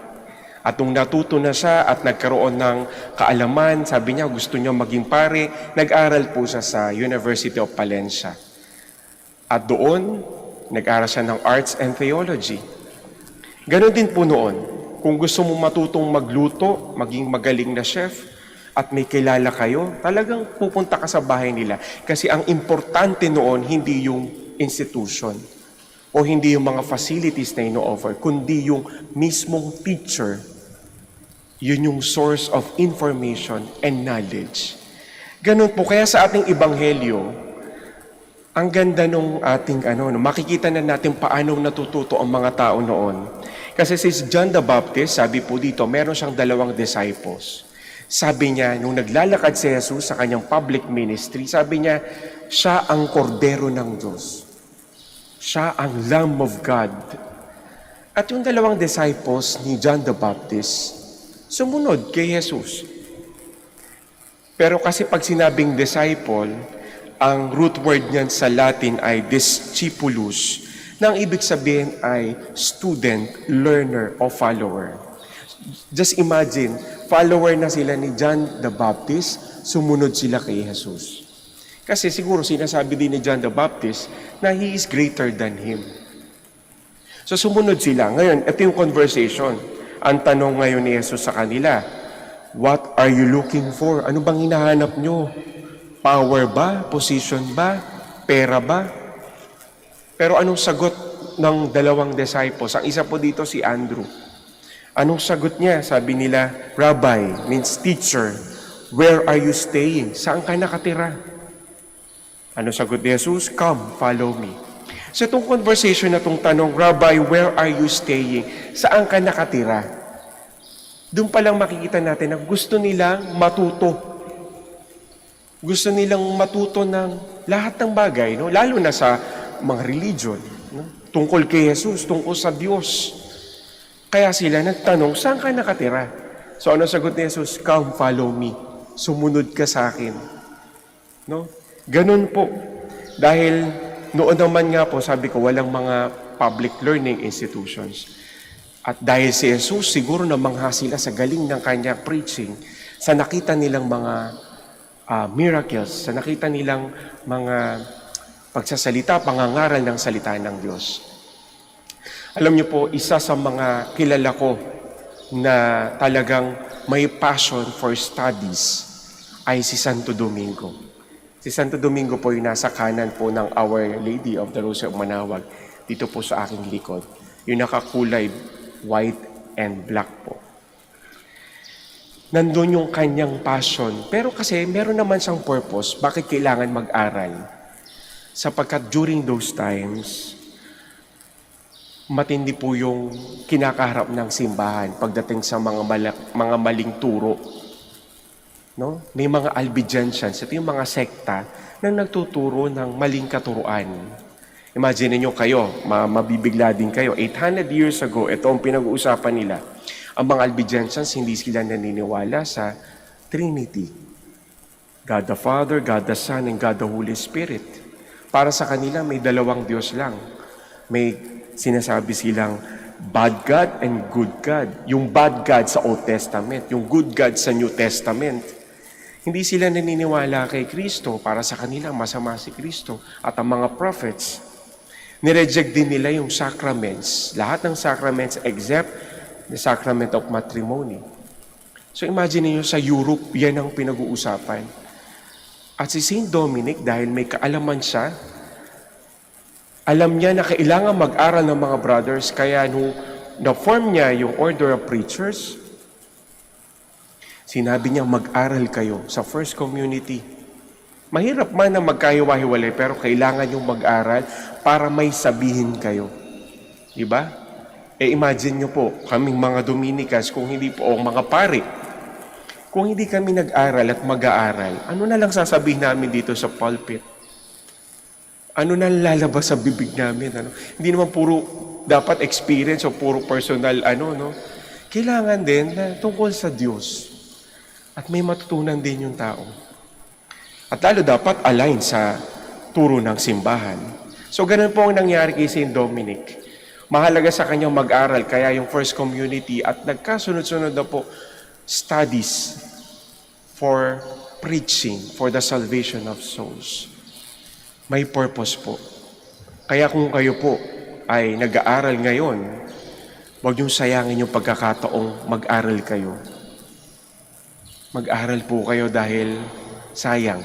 At nung natuto na siya at nagkaroon ng kaalaman, sabi niya gusto niya maging pare, nag-aral po siya sa University of Palencia. At doon, nag-aral siya ng Arts and Theology. Ganon din po noon. Kung gusto mong matutong magluto, maging magaling na chef, at may kilala kayo, talagang pupunta ka sa bahay nila. Kasi ang importante noon, hindi yung institution o hindi yung mga facilities na ino-offer, kundi yung mismong teacher. Yun yung source of information and knowledge. Ganon po. Kaya sa ating ebanghelyo, ang ganda nung ating makikita na natin paano natututo ang mga tao noon. Kasi si John the Baptist, sabi po dito, meron siyang 2 disciples. Sabi niya, nung naglalakad si Jesus sa kanyang public ministry, sabi niya, siya ang kordero ng Diyos. Siya ang Lamb of God. At yung 2 disciples ni John the Baptist, sumunod kay Jesus. Pero kasi pag sinabing disciple, ang root word niyan sa Latin ay discipulus, na ang ibig sabihin ay student, learner, o follower. Just imagine, follower na sila ni John the Baptist, sumunod sila kay Jesus. Kasi siguro sinasabi din ni John the Baptist na he is greater than him. So sumunod sila. Ngayon, ito yung conversation. Ang tanong ngayon ni Jesus sa kanila, what are you looking for? Ano bang hinahanap nyo? Power ba? Position ba? Pera ba? Pero anong sagot ng 2 disciples? Ang isa po dito si Andrew. Anong sagot niya? Sabi nila, Rabbi, means teacher, where are you staying? Saan ka nakatira? Anong sagot ni Jesus? Come, follow me. So itong conversation na itong tanong, Rabbi, where are you staying? Saan ka nakatira? Doon palang makikita natin na gusto nilang matuto. Gusto nilang matuto ng lahat ng bagay, no? Lalo na sa mga religion, no? Tungkol kay Jesus, tungkol sa Diyos. Kaya sila nagtanong, saan ka nakatira? So ano sagot ni Jesus? Come, follow me. Sumunod ka sa akin. No? Ganun po. Dahil noon naman nga po, sabi ko, walang mga public learning institutions. At dahil si Jesus, siguro namangha sila sa galing ng kanyang preaching, sa nakita nilang mga miracles, sa nakita nilang mga pagsasalita, pangangaral ng salita ng Diyos. Alam niyo po, isa sa mga kilala ko na talagang may passion for studies ay si Santo Domingo. Si Santo Domingo po yung nasa kanan po ng Our Lady of the Rosary of Manaoag, dito po sa aking likod. Yung nakakulay white and black po. Nandun yung kanyang passion. Pero kasi meron naman siyang purpose. Bakit kailangan mag-aral? Sapagkat during those times, matindi po yung kinakaharap ng simbahan pagdating sa mga maling turo. No? May mga Albigensians, ito yung mga sekta na nagtuturo ng maling katuruan. Imagine niyo kayo, mabibigla din kayo. 800 years ago, ito ang pinag-uusapan nila. Ang mga Albigensians, hindi sila naniniwala sa Trinity. God the Father, God the Son, and God the Holy Spirit. Para sa kanila, may dalawang Diyos lang. May sinasabi silang bad God and good God. Yung bad God sa Old Testament, yung good God sa New Testament. Hindi sila naniniwala kay Kristo. Para sa kanila, masama si Kristo. At ang mga prophets, nireject din nila yung sacraments. Lahat ng sacraments except the sacrament of matrimony. So imagine niyo sa Europe, yan ang pinag-uusapan. At si Saint Dominic, dahil may kaalaman siya, alam niya na kailangan mag-aral ng mga brothers, kaya nung na-form niya yung order of preachers, sinabi niya mag-aral kayo sa first community. Mahirap man na magkahiwa-hiwalay, pero kailangan yung mag-aral para may sabihin kayo. Diba? Imagine nyo po, kaming mga Dominicans, kung hindi po, o mga pari, kung hindi kami nag-aral at mag-aaral, ano na lang sasabihin namin dito sa pulpit? Ano na lalabas sa bibig namin? Ano? Hindi naman puro dapat experience o puro personal, no? Kailangan din na tungkol sa Diyos. At may matutunan din yung tao. At lalo dapat align sa turo ng simbahan. So ganun po ang nangyari kay Saint Dominic. Mahalaga sa kanyang mag-aral, kaya yung first community at nagkasunod-sunod na po studies for preaching, for the salvation of souls. May purpose po. Kaya kung kayo po ay nag-aaral ngayon, huwag niyong sayangin yung pagkakataong mag-aral kayo. Mag-aral po kayo dahil sayang.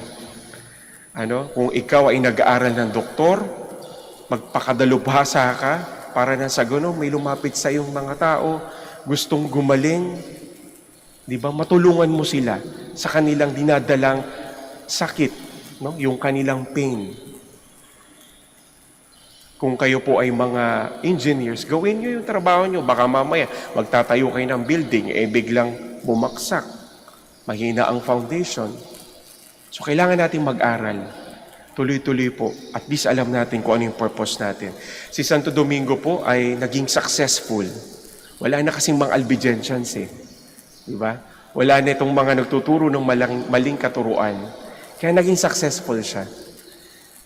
Kung ikaw ay nag-aaral ng doktor, magpakadalubhasa ka, para na sa gano'n, may lumapit sa iyong mga tao, gustong gumaling, di ba? Matulungan mo sila sa kanilang dinadalang sakit, no? Yung kanilang pain. Kung kayo po ay mga engineers, gawin nyo yung trabaho nyo. Baka mamaya, magtatayo kayo ng building, biglang bumaksak. Mahina ang foundation. So, kailangan natin mag-aral. Tuloy-tuloy po. At least alam natin kung ano yung purpose natin. Si Santo Domingo po ay naging successful. Wala na kasing mga Albigensians Diba? Wala na itong mga nagtuturo ng maling katuruan. Kaya naging successful siya.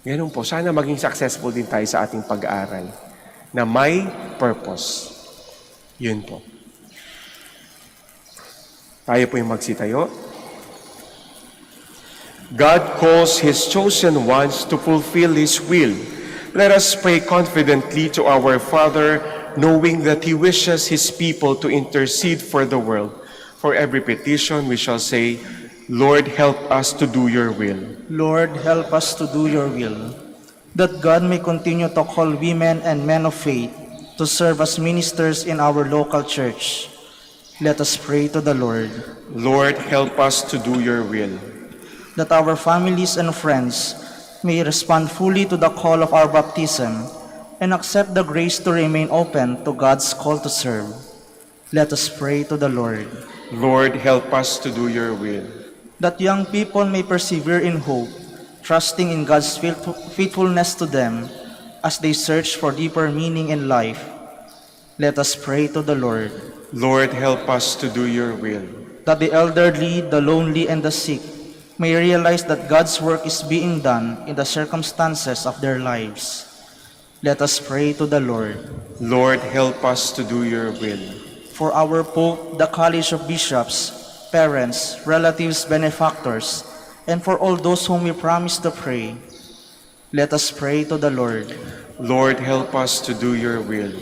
Ganun po. Sana maging successful din tayo sa ating pag-aaral. Na may purpose. Yun po. Tayo po yung magsitayo. God calls His chosen ones to fulfill His will. Let us pray confidently to our Father, knowing that He wishes His people to intercede for the world. For every petition we shall say, Lord, help us to do your will. Lord, help us to do your will, that God may continue to call women and men of faith to serve as ministers in our local church. Let us pray to the Lord. Lord, help us to do your will. That our families and friends may respond fully to the call of our baptism and accept the grace to remain open to God's call to serve. Let us pray to the Lord. Lord, help us to do your will. That young people may persevere in hope, trusting in God's faithfulness to them as they search for deeper meaning in life. Let us pray to the Lord. Lord, help us to do your will. That the elderly, the lonely, and the sick may realize that God's work is being done in the circumstances of their lives. Let us pray to the Lord. Lord, help us to do your will. For our Pope, the College of Bishops, parents, relatives, benefactors, and for all those whom we promise to pray, let us pray to the Lord. Lord, help us to do your will.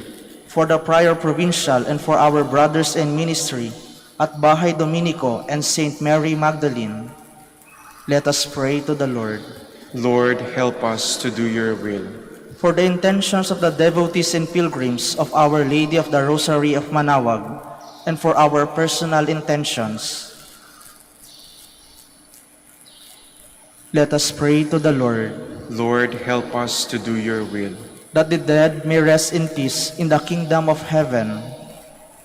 For the Prior Provincial and for our brothers in ministry at Bahay Dominico and Saint Mary Magdalene, let us pray to the Lord. Lord, help us to do your will. For the intentions of the devotees and pilgrims of Our Lady of the Rosary of Manaoag, and for our personal intentions, let us pray to the Lord. Lord, help us to do your will. That the dead may rest in peace in the kingdom of heaven,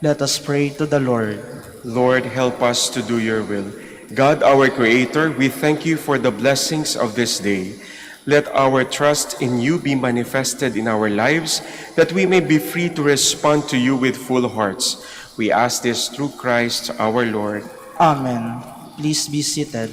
let us pray to the Lord. Lord, help us to do your will. God, our Creator, we thank you for the blessings of this day. Let our trust in you be manifested in our lives, that we may be free to respond to you with full hearts. We ask this through Christ our Lord. Amen. Please be seated.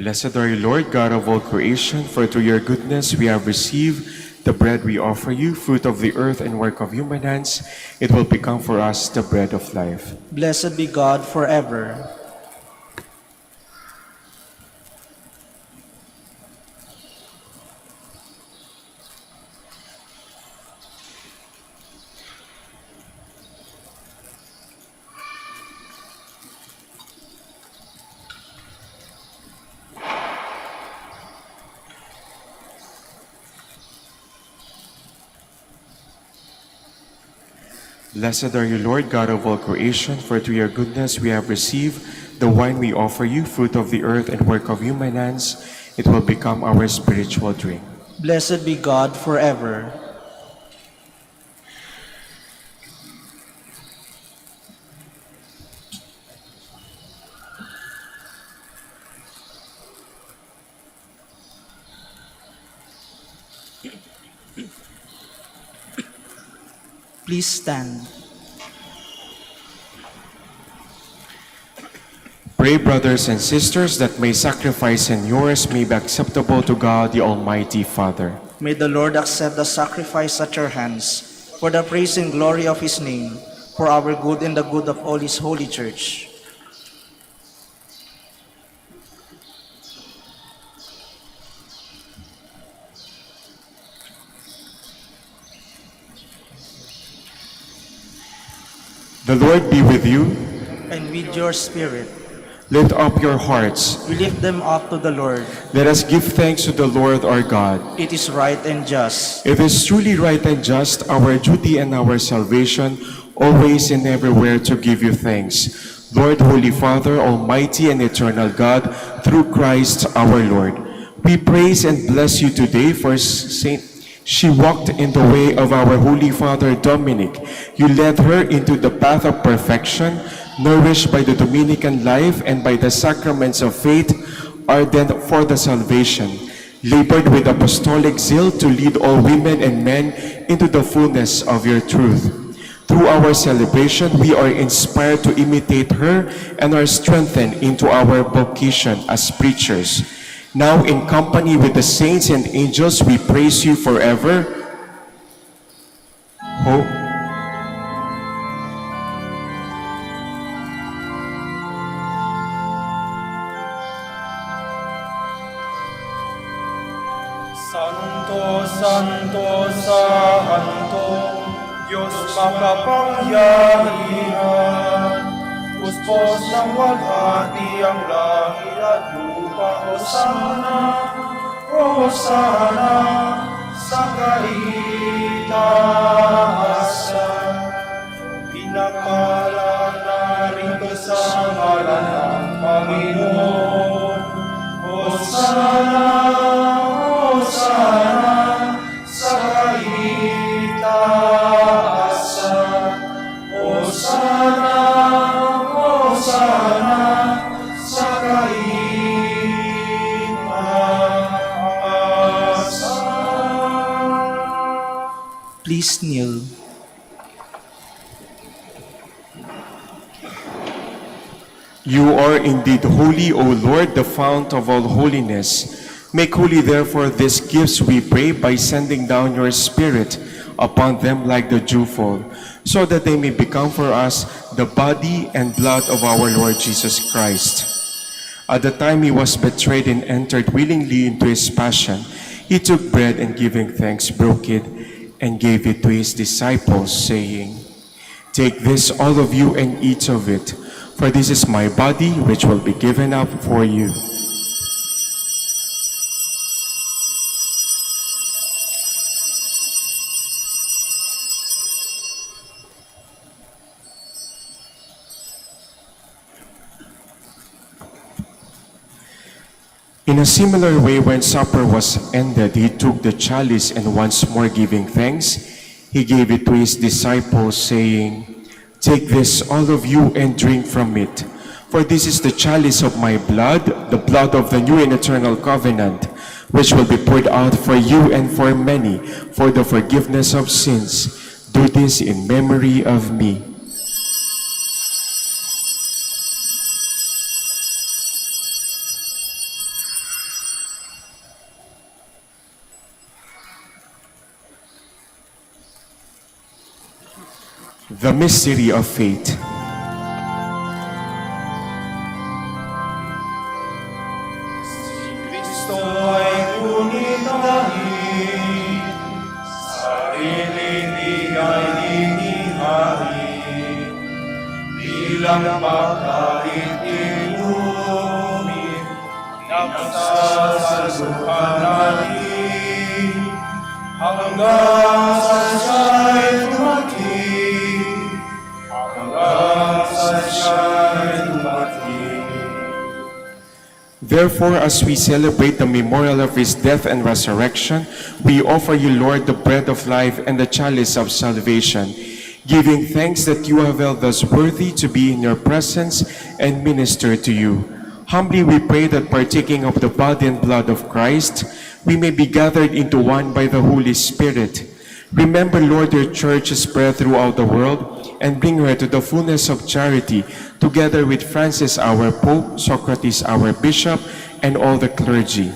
Blessed are you, Lord, God of all creation, for through your goodness we have received the bread we offer you, fruit of the earth and work of human hands. It will become for us the bread of life. Blessed be God forever. Blessed are you, Lord, God of all creation, for through your goodness we have received the wine we offer you, fruit of the earth and work of human hands. It will become our spiritual drink. Blessed be God forever. Please stand. Pray, brothers and sisters, that my sacrifice and yours may be acceptable to God, the Almighty Father. May the Lord accept the sacrifice at your hands, for the praise and glory of his name, for our good and the good of all his holy church. The Lord be with you. And with your spirit, Lift up your hearts. we lift them up to the Lord. Let us give thanks to the Lord our God. It is right and just. It is truly right and just, our duty and our salvation, always and everywhere to give you thanks. Lord, Holy Father, Almighty and Eternal God, through Christ our Lord. We praise and bless you today for she walked in the way of our Holy Father Dominic. You led her into the path of perfection, nourished by the Dominican life and by the sacraments of faith, ardent for the salvation, labored with apostolic zeal to lead all women and men into the fullness of your truth. Through our celebration, we are inspired to imitate her and are strengthened into our vocation as preachers. Now, in company with the saints and angels, we praise you forever. Santo, Santo, Santo, Diyos makapangyarihan, puspos ng walhati ang langit at lupa. Hosana, Hosana, sa kaitaasan. Pinakalan narito sa ngalan ng Panginoon. Hosana, Hosana, sa kaitaasan. Hosana, Hosana, sa kaitaasan. Please kneel. You are indeed holy, O Lord, the fount of all holiness. Make holy, therefore, these gifts, we pray, by sending down your Spirit upon them like the dewfall, so that they may become for us the body and blood of our Lord Jesus Christ. At the time he was betrayed and entered willingly into his passion, he took bread and giving thanks, broke it, and gave it to his disciples, saying, "Take this, all of you, and eat of it, for this is my body, which will be given up for you." In a similar way, when supper was ended, he took the chalice and once more giving thanks, he gave it to his disciples, saying, "Take this, all of you, and drink from it. For this is the chalice of my blood, the blood of the new and eternal covenant, which will be poured out for you and for many for the forgiveness of sins. Do this in memory of me." The mystery of faith. Kristo ay ngunit dahil sarili ay inihain bilang pagkain inumit nasasaluhan natin hanggang sa siya'y dumating hanggang sa siya'y dumating. Therefore, as we celebrate the memorial of his death and resurrection, we offer you, Lord, the bread of life and the chalice of salvation, giving thanks that you have held us worthy to be in your presence and minister to you. Humbly we pray that partaking of the body and blood of Christ, we may be gathered into one by the Holy Spirit. Remember, Lord, your church spread throughout the world, and bring her to the fullness of charity, together with Francis our Pope, Socrates our Bishop, and all the clergy.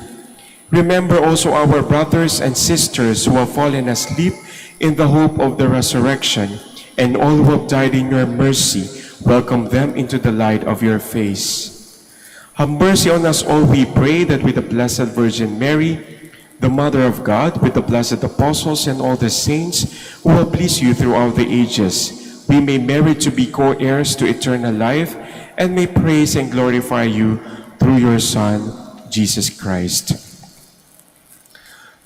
Remember also our brothers and sisters who have fallen asleep in the hope of the resurrection, and all who have died in your mercy. Welcome them into the light of your face. Have mercy on us all, we pray, that with the Blessed Virgin Mary, the Mother of God, with the blessed apostles and all the saints who have pleased you throughout the ages, we may merit to be co-heirs to eternal life, and may praise and glorify you through your Son, Jesus Christ.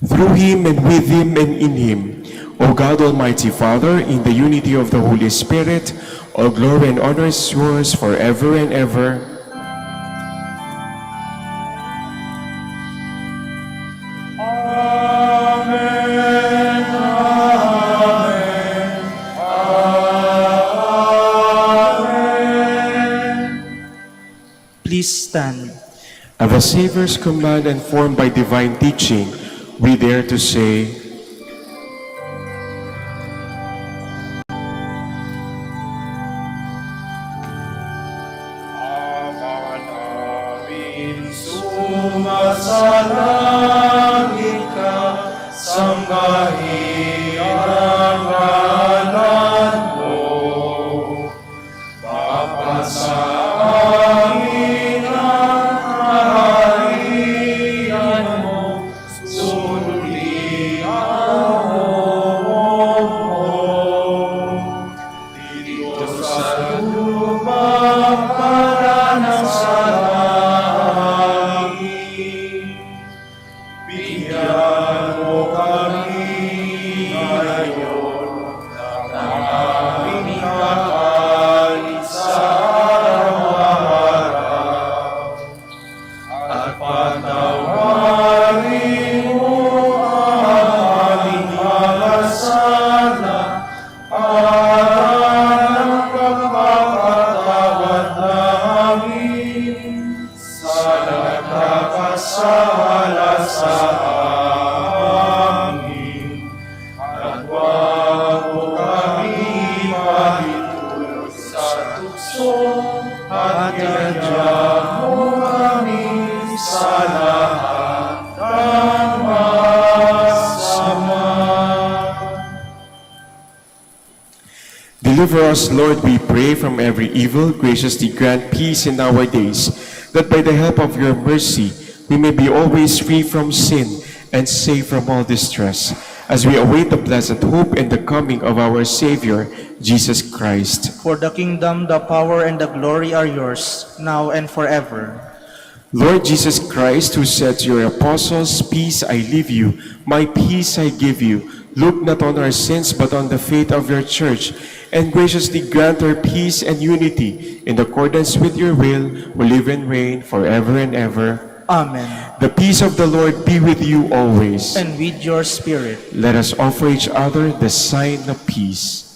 Through him, and with him, and in him, O God, Almighty Father, in the unity of the Holy Spirit, all glory and honor is yours forever and ever. Please stand. At the Savior's command and formed by divine teaching, we dare to say, Ama namin sumasalangit ka, sambahin ang ngalan mo. Bapa sa amin ang kaharian mo, sundin ang hohong mo. Dito sa lupa para ng sa langit. Bigyan mo kami ngayon ng aming kakanin sa araw-araw. At patawarin mo ang aming mga sala para ng pagpapatawad namin sa nagkakasala sa amin. At huwag mo kami mahintulot sa tukso, at ganyan mo kami sa lahat ng masama. deliver us, Lord, we pray, from every evil. Graciously grant peace in our days, that by the help of your mercy we may be always free from sin and safe from all distress, as we await the blessed hope and the coming of our Savior, Jesus Christ. For the kingdom, the power, and the glory are yours, now and forever. Lord Jesus Christ, who said to your apostles, "Peace I leave you, my peace I give you," look not on our sins but on the faith of your church, and graciously grant her peace and unity in accordance with your will, who live and reign forever and ever. Amen. The peace of the Lord be with you always. And with your spirit. Let us offer each other the sign of peace.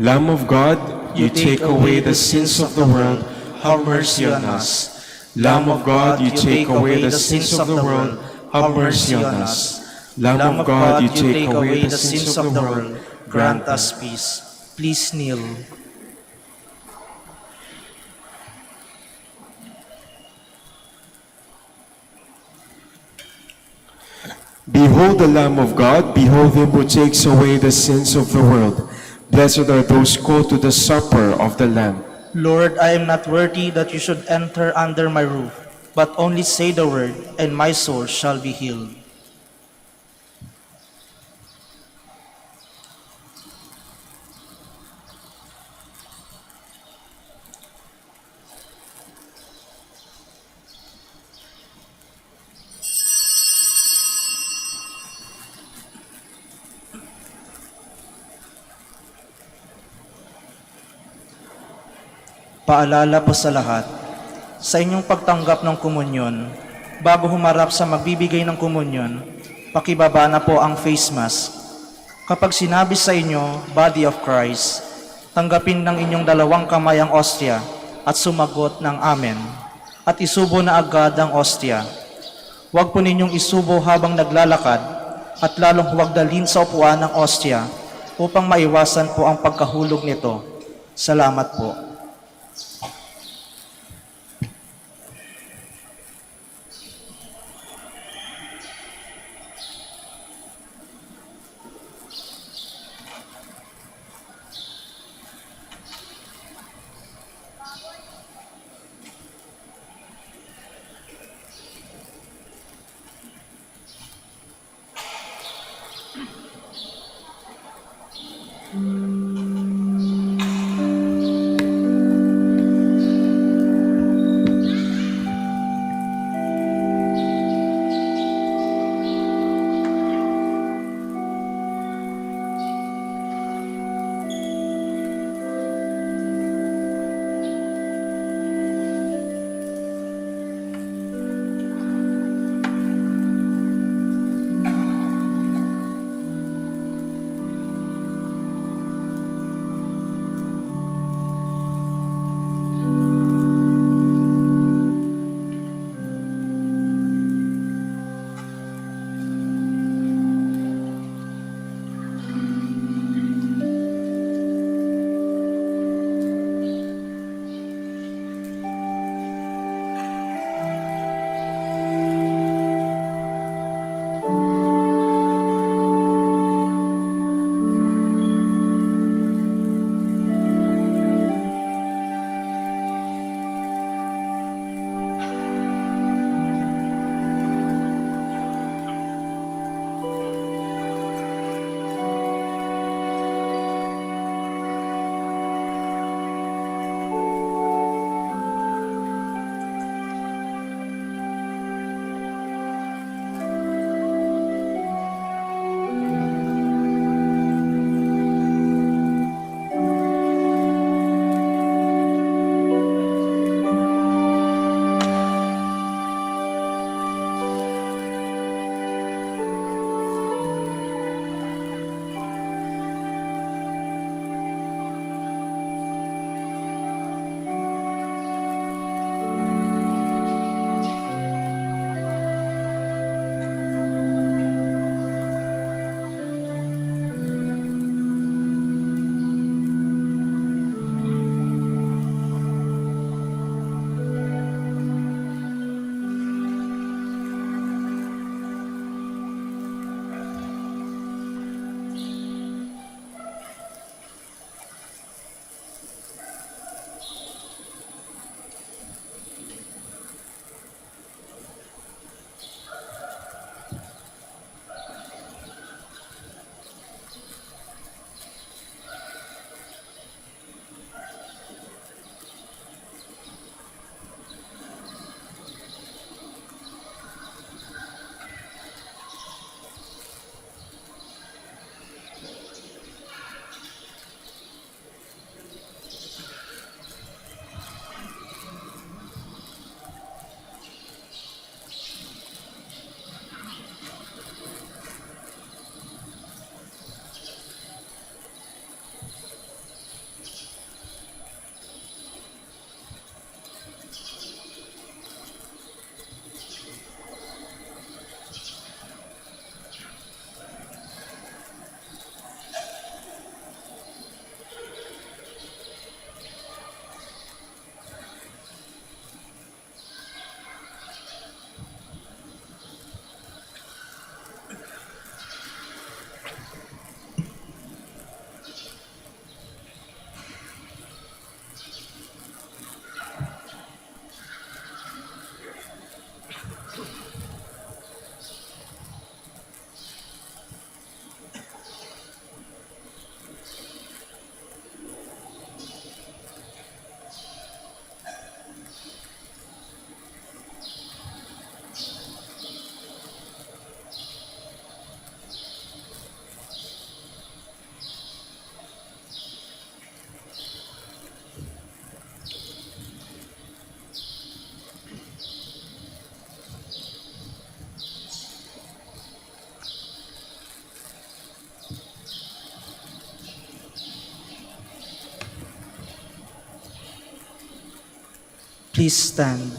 Lamb of God, you take away the sins of the world, have mercy on us. Lamb of God, you take away the sins of the world, have mercy on us. Lamb of God, you take away the sins of the world, grant us peace. Please kneel. Behold the Lamb of God, behold him who takes away the sins of the world. Blessed are those called to the supper of the Lamb. Lord, I am not worthy that you should enter under my roof, but only say the word, and my soul shall be healed. Paalala po sa lahat, sa inyong pagtanggap ng komunyon, bago humarap sa magbibigay ng komunyon, pakibaba na po ang face mask. Kapag sinabi sa inyo, Body of Christ, tanggapin ng inyong dalawang kamay ang ostia at sumagot ng Amen. At isubo na agad ang ostia. Huwag po ninyong isubo habang naglalakad at lalong huwag dalhin sa upuan ng ostia upang maiwasan po ang pagkahulog nito. Salamat po. Please stand.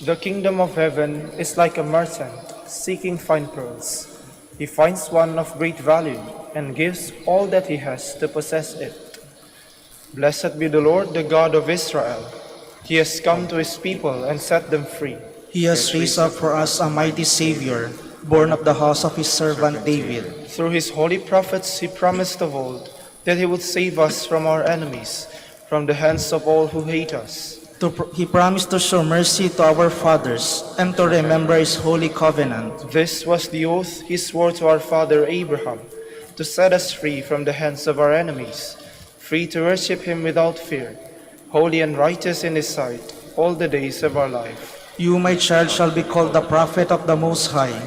The kingdom of heaven is like a merchant seeking fine pearls. He finds one of great value and gives all that he has to possess it. Blessed be the Lord, the God of Israel. He has come to his people and set them free. He has raised up for us a mighty Savior, born of the house of his servant David. Through his holy prophets he promised of old that he would save us from our enemies, from the hands of all who hate us. He promised to show mercy to our fathers and to remember his holy covenant. This was the oath he swore to our father Abraham, to set us free from the hands of our enemies, free to worship him without fear, holy and righteous in his sight, all the days of our life. You, my child, shall be called the prophet of the Most High,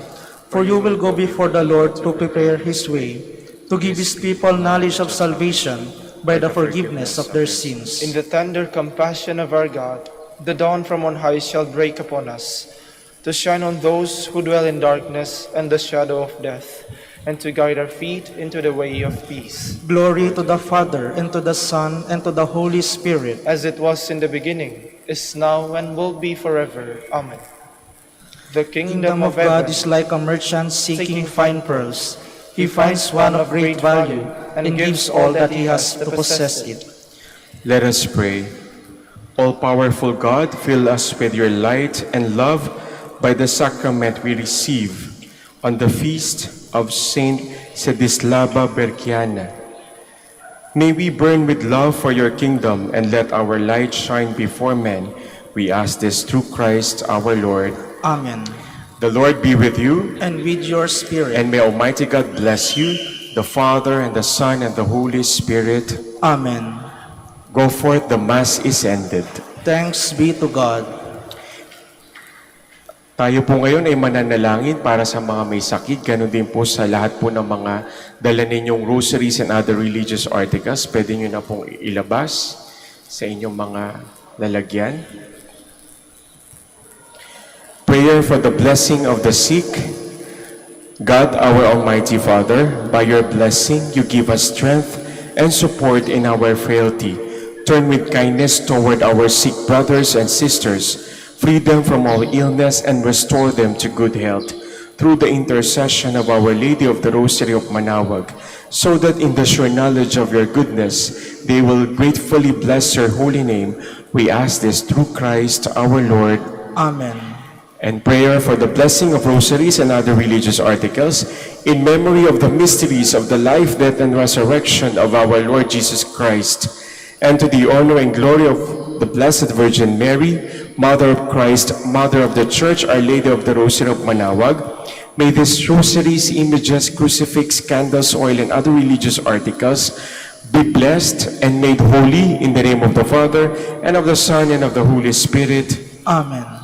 for you will go before the Lord to prepare his way, to give his people knowledge of salvation by the forgiveness of their sins. In the tender compassion of our God, the dawn from on high shall break upon us, to shine on those who dwell in darkness and the shadow of death, and to guide our feet into the way of peace. Glory to the Father, and to the Son, and to the Holy Spirit. As it was in the beginning, is now, and will be forever. Amen. The Kingdom of God is like a merchant seeking fine pearls. He finds one of great value and gives all that he has to possess it. Let us pray. All-powerful God, fill us with your light and love by the sacrament we receive on the feast of Saint Zedislava Berkiana. May we burn with love for your kingdom and let our light shine before men. We ask this through Christ our Lord. Amen. The Lord be with you, And with your spirit. and may Almighty God bless you, the Father, and the Son, and the Holy Spirit. Amen. Go forth, the Mass is ended. Thanks be to God. Tayo po ngayon ay mananalangin para sa mga may sakit, ganun din po sa lahat po ng mga dala ninyong rosaries and other religious articles. Pwede nyo na pong ilabas sa inyong mga lalagyan. Prayer for the blessing of the sick. God, our Almighty Father, by your blessing, you give us strength and support in our frailty. Turn with kindness toward our sick brothers and sisters, free them from all illness, and restore them to good health, through the intercession of Our Lady of the Rosary of Manaoag, so that in the sure knowledge of your goodness, they will gratefully bless your holy name. We ask this through Christ our Lord. Amen. And prayer for the blessing of rosaries and other religious articles in memory of the mysteries of the life, death, and resurrection of our Lord Jesus Christ, and to the honor and glory of the Blessed Virgin Mary, Mother of Christ, Mother of the Church, Our Lady of the Rosary of Manaoag. May these rosaries, images, crucifix, candles, oil, and other religious articles be blessed and made holy in the name of the Father, and of the Son, and of the Holy Spirit. Amen.